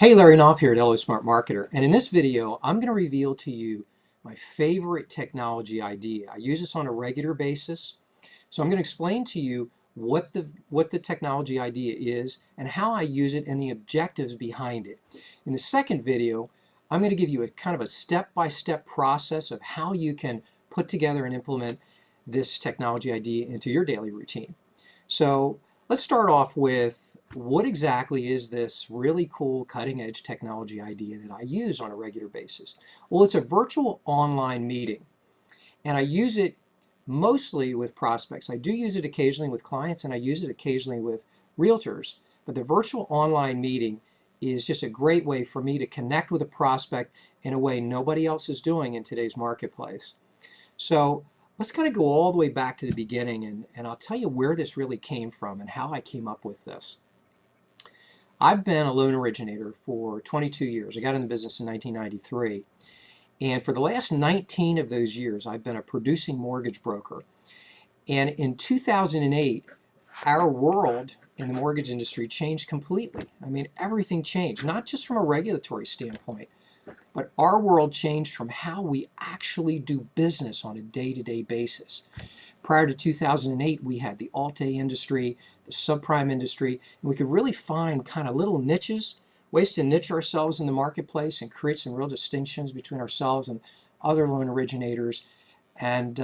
Hey, Larry Knopf here at LO Smart Marketer, and in this video I'm going to reveal to you my favorite technology idea. I use this on a regular basis, so I'm going to explain to you what the technology idea is and how I use it and the objectives behind it. In the second video, I'm going to give you a kind of a step-by-step process of how you can put together and implement this technology idea into your daily routine. So let's start off with what exactly is this really cool cutting-edge technology idea that I use on a regular basis? Well, it's a virtual online meeting, and I use it mostly with prospects. I do use it occasionally with clients, and I use it occasionally with realtors, but the virtual online meeting is just a great way for me to connect with a prospect in a way nobody else is doing in today's marketplace. So let's kind of go all the way back to the beginning, and I'll tell you where this really came from and how I came up with this. I've been a loan originator for 22 years. I got in the business in 1993. And for the last 19 of those years, I've been a producing mortgage broker. And in 2008, our world in the mortgage industry changed completely. I mean, everything changed, not just from a regulatory standpoint, but our world changed from how we actually do business on a day-to-day basis. Prior to 2008, we had the Alt-A industry, the subprime industry, and we could really find kind of little niches, ways to niche ourselves in the marketplace and create some real distinctions between ourselves and other loan originators. And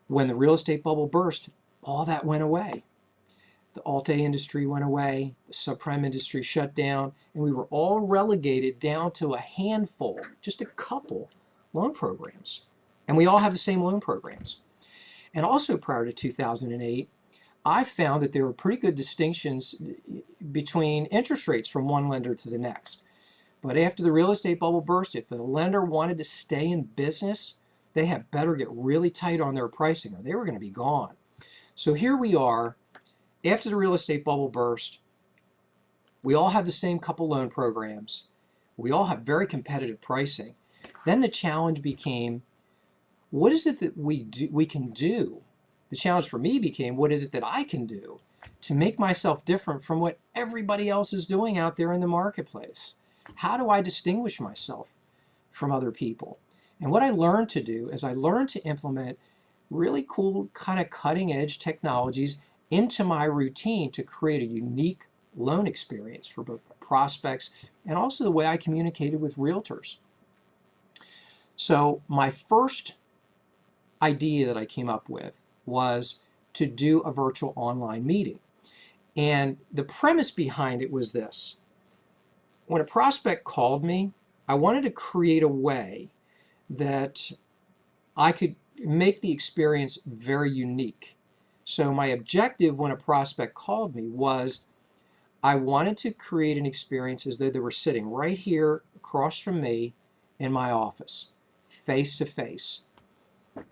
when the real estate bubble burst, all that went away. The Alt-A industry went away, the subprime industry shut down, and we were all relegated down to a handful, just a couple loan programs. And we all have the same loan programs. And also prior to 2008, I found that there were pretty good distinctions between interest rates from one lender to the next. But after the real estate bubble burst, if a lender wanted to stay in business, they had better get really tight on their pricing or they were going to be gone. So here we are, after the real estate bubble burst, we all have the same couple loan programs. We all have very competitive pricing. Then the challenge became, what is it that we can do? The challenge for me became, what is it that I can do to make myself different from what everybody else is doing out there in the marketplace? How do I distinguish myself from other people? And what I learned to do is I learned to implement really cool kind of cutting edge technologies into my routine to create a unique loan experience for both my prospects and also the way I communicated with realtors. So my first idea that I came up with was to do a virtual online meeting. And the premise behind it was this. When a prospect called me, I wanted to create a way that I could make the experience very unique. So my objective when a prospect called me was I wanted to create an experience as though they were sitting right here across from me in my office, face to face.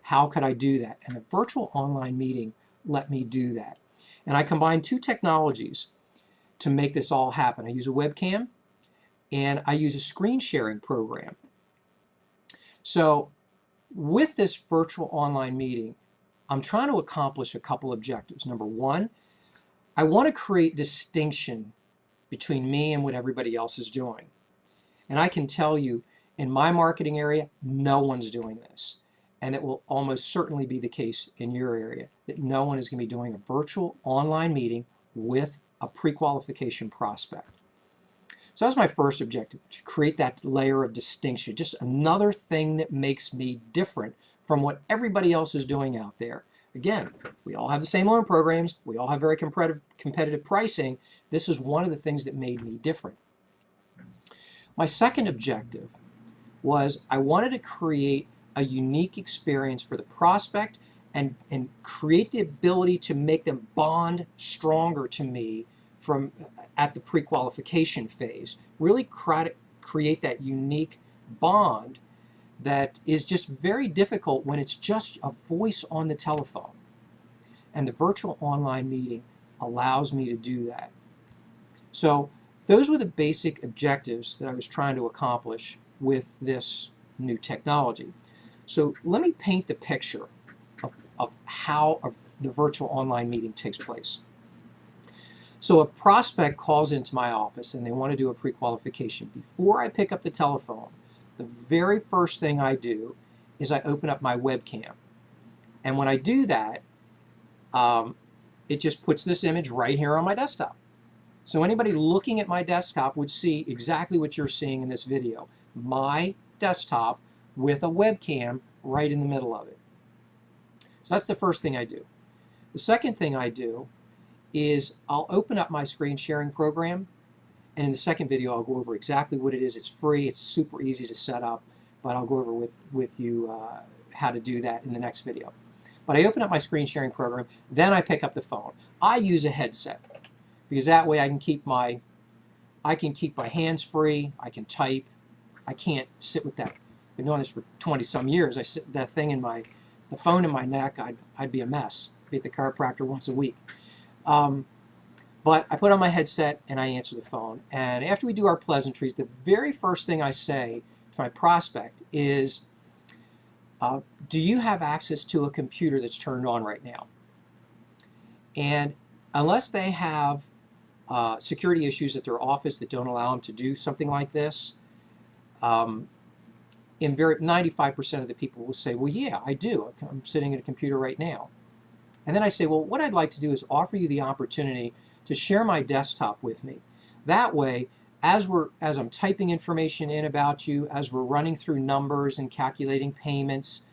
How could I do that? And a virtual online meeting let me do that. And I combined two technologies to make this all happen. I use a webcam and I use a screen sharing program. So with this virtual online meeting, I'm trying to accomplish a couple objectives. Number one, I want to create distinction between me and what everybody else is doing. And I can tell you, in my marketing area, no one's doing this. And it will almost certainly be the case in your area, that no one is going to be doing a virtual online meeting with a pre-qualification prospect. So that's my first objective, to create that layer of distinction, just another thing that makes me different from what everybody else is doing out there. Again, we all have the same loan programs, we all have very competitive pricing. This is one of the things that made me different. My second objective was I wanted to create a unique experience for the prospect and create the ability to make them bond stronger to me from at the pre-qualification phase. Really create that unique bond that is just very difficult when it's just a voice on the telephone. And the virtual online meeting allows me to do that. So those were the basic objectives that I was trying to accomplish with this new technology. So let me paint the picture of how the virtual online meeting takes place. So a prospect calls into my office and they want to do a pre-qualification. Before I pick up the telephone, the very first thing I do is I open up my webcam. And when I do that, it just puts this image right here on my desktop. So anybody looking at my desktop would see exactly what you're seeing in this video. My desktop with a webcam right in the middle of it. So that's the first thing I do. The second thing I do is I'll open up my screen sharing program, and in the second video I'll go over exactly what it is. It's free, it's super easy to set up, but I'll go over with you how to do that in the next video. But I open up my screen sharing program, then I pick up the phone. I use a headset because that way I can keep my hands free, I can type. I can't sit with that. I've been doing this for 20 some years. I sit with that thing in the phone in my neck, I'd be a mess. I'd be at the chiropractor once a week. But I put on my headset and I answer the phone. And after we do our pleasantries, the very first thing I say to my prospect is, do you have access to a computer that's turned on right now? And unless they have security issues at their office that don't allow them to do something like this, 95% of the people will say, well, yeah, I do. I'm sitting at a computer right now. And then I say, well, what I'd like to do is offer you the opportunity to share my desktop with me. That way, as I'm typing information in about you, as we're running through numbers and calculating payments,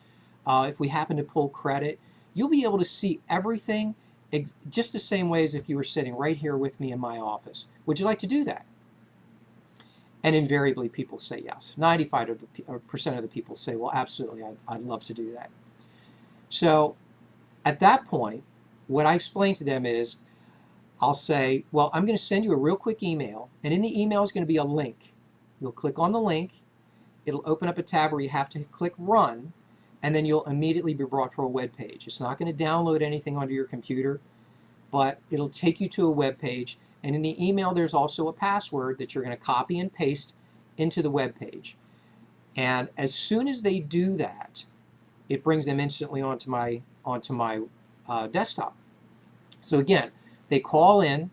if we happen to pull credit, you'll be able to see everything just the same way as if you were sitting right here with me in my office. Would you like to do that? And invariably people say yes. 95% of the people say, well, absolutely, I'd love to do that. So at that point, what I explain to them is, I'll say, well, I'm going to send you a real quick email, and in the email is going to be a link. You'll click on the link, it'll open up a tab where you have to click run, and then you'll immediately be brought to a web page. It's not going to download anything onto your computer, but it'll take you to a web page, and in the email there's also a password that you're going to copy and paste into the web page. And as soon as they do that, it brings them instantly onto my desktop. So again, they call in,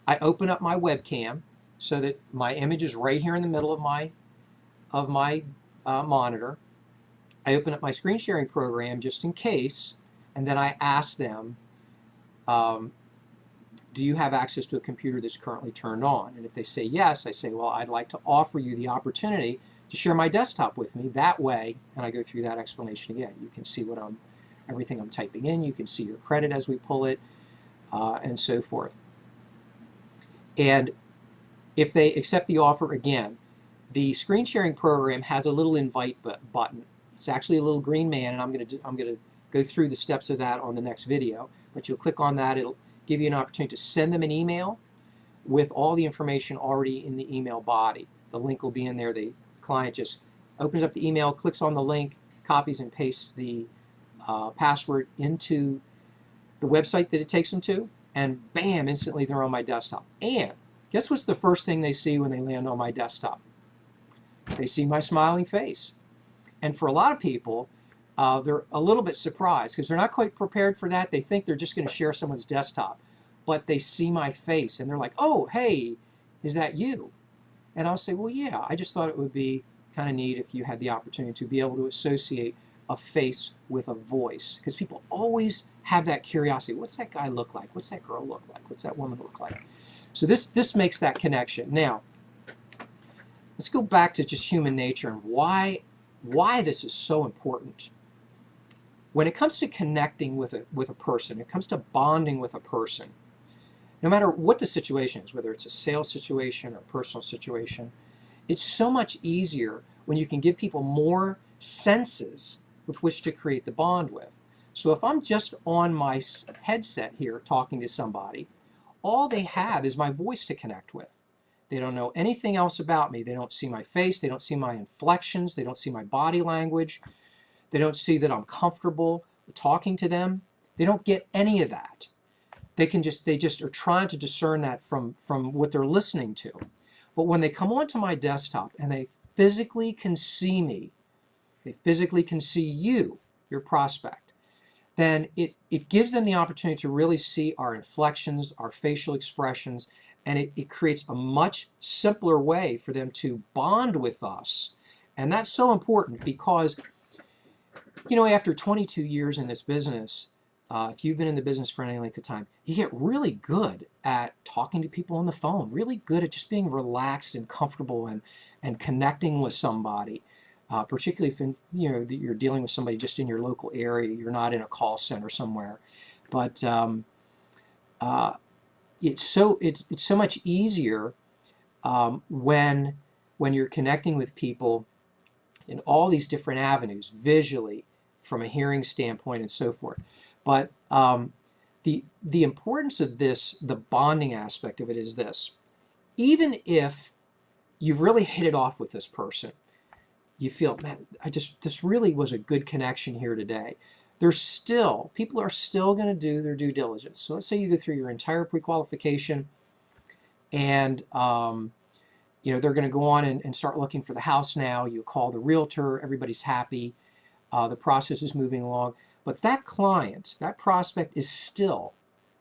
I open up my webcam so that my image is right here in the middle of my monitor. I open up my screen sharing program just in case, and then I ask them, do you have access to a computer that's currently turned on? And if they say yes, I say, well, I'd like to offer you the opportunity to share my desktop with me. That way, and I go through that explanation again. You can see everything I'm typing in. You can see your credit as we pull it, and so forth. And if they accept the offer again, the screen sharing program has a little invite button. It's actually a little green man, and I'm going to go through the steps of that on the next video. But you'll click on that. It'll give you an opportunity to send them an email with all the information already in the email body. The link will be in there. The client just opens up the email, clicks on the link, copies and pastes the password into the website that it takes them to, and bam, instantly they're on my desktop. And guess what's the first thing they see when they land on my desktop? They see my smiling face. And for a lot of people, they're a little bit surprised because they're not quite prepared for that. They think they're just going to share someone's desktop. But they see my face and they're like, oh, hey, is that you? And I'll say, well, yeah, I just thought it would be kind of neat if you had the opportunity to be able to associate a face with a voice. Because people always have that curiosity. What's that guy look like? What's that girl look like? What's that woman look like? So this makes that connection. Now, let's go back to just human nature and why this is so important. When it comes to connecting with a person, it comes to bonding with a person, no matter what the situation is, whether it's a sales situation or a personal situation, it's so much easier when you can give people more senses with which to create the bond with. So if I'm just on my headset here talking to somebody, all they have is my voice to connect with. They don't know anything else about me. They don't see my face. They don't see my inflections. They don't see my body language. They don't see that I'm comfortable talking to them. They don't get any of that. They just are trying to discern that from what they're listening to. But when they come onto my desktop and they physically can see me, they physically can see you, your prospect, then it gives them the opportunity to really see our inflections, our facial expressions, and it creates a much simpler way for them to bond with us. And that's so important because, you know, after 22 years in this business, if you've been in the business for any length of time, you get really good at talking to people on the phone, really good at just being relaxed and comfortable and connecting with somebody, particularly if you know you're dealing with somebody just in your local area, you're not in a call center somewhere. But it's so much easier when you're connecting with people in all these different avenues, visually, from a hearing standpoint, and so forth. But the importance of this, the bonding aspect of it, is this: even if you've really hit it off with this person, you feel, man, this really was a good connection here today. People are still going to do their due diligence. So let's say you go through your entire pre-qualification, and you know, they're going to go on and start looking for the house now. You call the realtor, everybody's happy, the process is moving along. But that client, that prospect, is still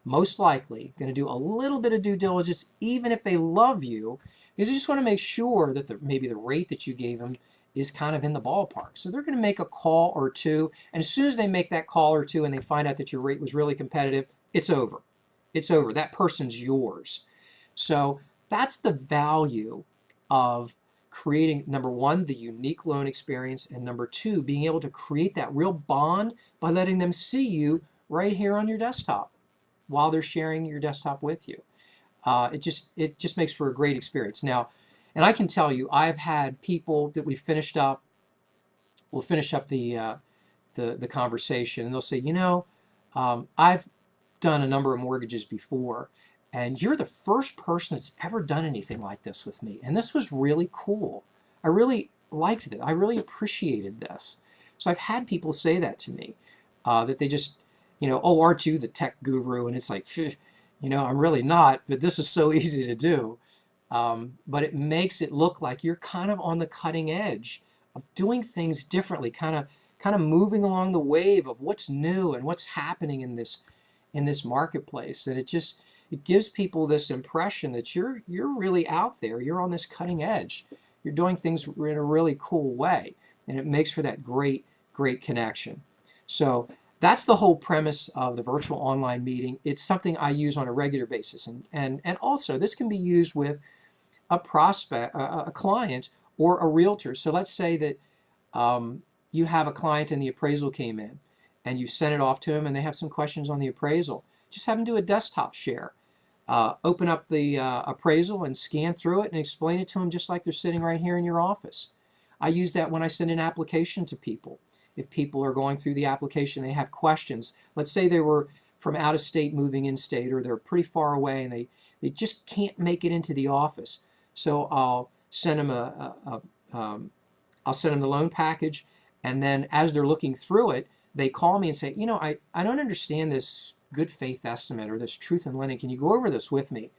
most likely going to do a little bit of due diligence, even if they love you, because they just want to make sure that maybe the rate that you gave them is kind of in the ballpark. So they're going to make a call or two, and as soon as they make that call or two and they find out that your rate was really competitive, it's over. It's over. That person's yours. So that's the value of creating, number one, the unique loan experience, and number two, being able to create that real bond by letting them see you right here on your desktop while they're sharing your desktop with you. It just makes for a great experience. Now, and I can tell you, I've had people that we'll finish up the conversation, and they'll say, you know, I've done a number of mortgages before, and you're the first person that's ever done anything like this with me. And this was really cool. I really liked it. I really appreciated this. So I've had people say that to me, that they just, you know, oh, aren't you the tech guru? And it's like, you know, I'm really not, but this is so easy to do. But it makes it look like you're kind of on the cutting edge of doing things differently, kind of moving along the wave of what's new and what's happening in this marketplace. And it gives people this impression that you're really out there. You're on this cutting edge. You're doing things in a really cool way, and it makes for that great connection. So that's the whole premise of the virtual online meeting. It's something I use on a regular basis, and also this can be used with a prospect, a client, or a realtor. So let's say that you have a client and the appraisal came in, and you sent it off to them, and they have some questions on the appraisal. Just have them do a desktop share. Open up the appraisal and scan through it and explain it to them just like they're sitting right here in your office. I use that when I send an application to people. If people are going through the application, they have questions. Let's say they were from out of state moving in state, or they're pretty far away and they just can't make it into the office. So I'll send them I'll send them the loan package, and then as they're looking through it, they call me and say, you know, I don't understand this good faith estimate or this truth in lending. Can you go over this with me?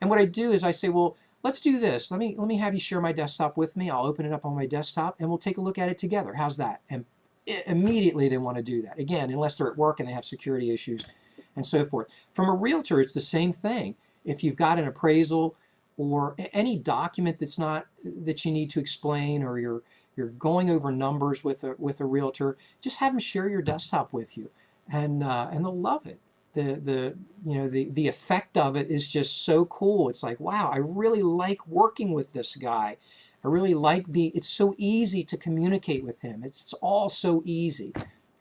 And what I do is I say, well, let's do this. Let me have you share my desktop with me. I'll open it up on my desktop and we'll take a look at it together. How's that? And immediately they want to do that. Again, unless they're at work and they have security issues and so forth. From a realtor, it's the same thing. If you've got an appraisal or any document that you need to explain, or you're going over numbers with a realtor, just have them share your desktop with you, and they'll love it. The effect of it is just so cool. It's like, wow, I really like working with this guy. I really like it's so easy to communicate with him. It's all so easy.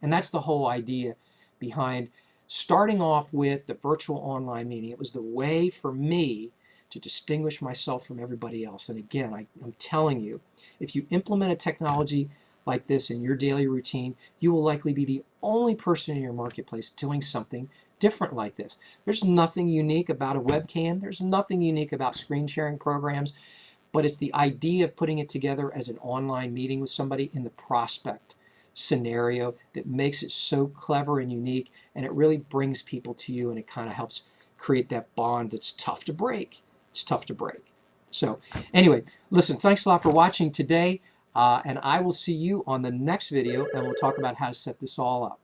And that's the whole idea behind starting off with the virtual online meeting. It was the way for me to distinguish myself from everybody else. And again, I'm telling you, if you implement a technology like this in your daily routine, you will likely be the only person in your marketplace doing something different like this. There's nothing unique about a webcam. There's nothing unique about screen sharing programs, but it's the idea of putting it together as an online meeting with somebody in the prospect scenario that makes it so clever and unique, and it really brings people to you, and it kind of helps create that bond that's tough to break. It's tough to break. So anyway, listen, thanks a lot for watching today, and I will see you on the next video, and we'll talk about how to set this all up.